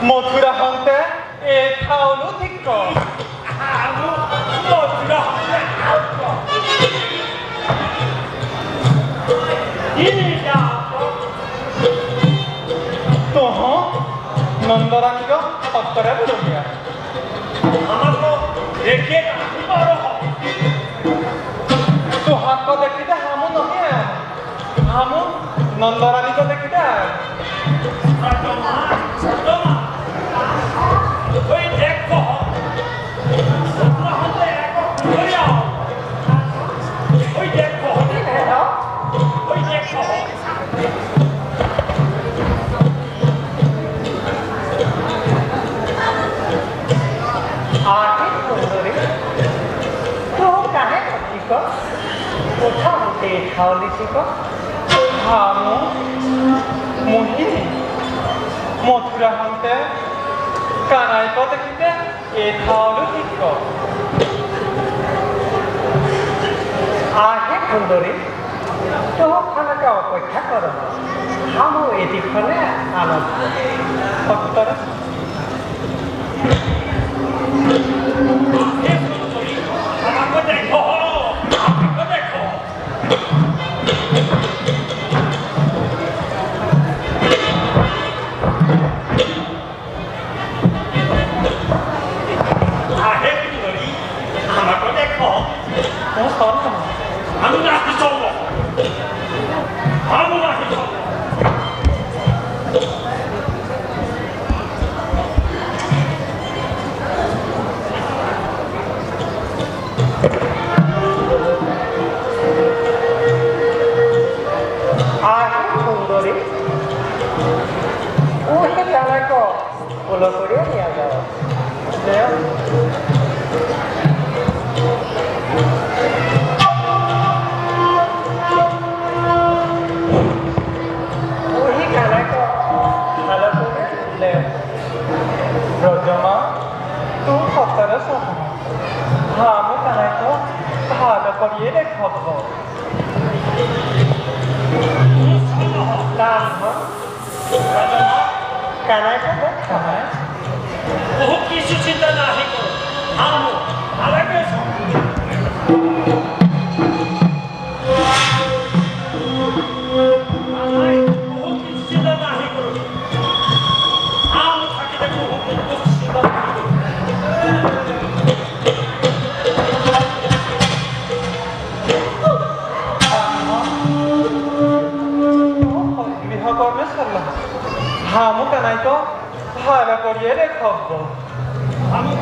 মথুরা হন্তে এ খাওলো ঠিক কর মথুরা হন্তে তোহ নন্দরানীক সত্তরে বলবিয়া আমার তো দেখে তো হাক দেখিতে হামু নহে হামু নন্দরানীক দেখিতে ওই দেখো মথুরা হন্তে এক ওই দেখো ওই দেখো আগে সুন্দরী তো কানে ঠিক কোথা হতে খাওয়ালি ঠিক হামু মোহিনী মথুরা হন্তে কানাইক দেখিতে এ খাওয়ালো ঠিক আগে সুন্দরী তো খানাকে অপেক্ষা কর হামু এটি ফলে আনন্দ সত্তরে আমাকে দেখো আমাকে দেখো আহে সুন্দরী আমাকে দেখো ও সর আমি নাকি চলবো আমি নাকি চলবো আগে সুন্দরী ওকে তালাক ওলো করিয়া নিয়ে যাও ওই তালাক ভালো করে লে রজমা তু সত্তরে সহ আমি তালাক ভালো করিয়ে দেখাবো কানাইটা দেখা হয় বহুত কিছু চিন্তা নাহি করো আমো আলাকে বহুত কিছু চিন্তা নাহি করো আমো থাকি দেখো বহুত চিন্তা নাহি করো গৃহকর্মে সারলাম হামু কানাইতো ভালো করিয়ে দেখাবো আমি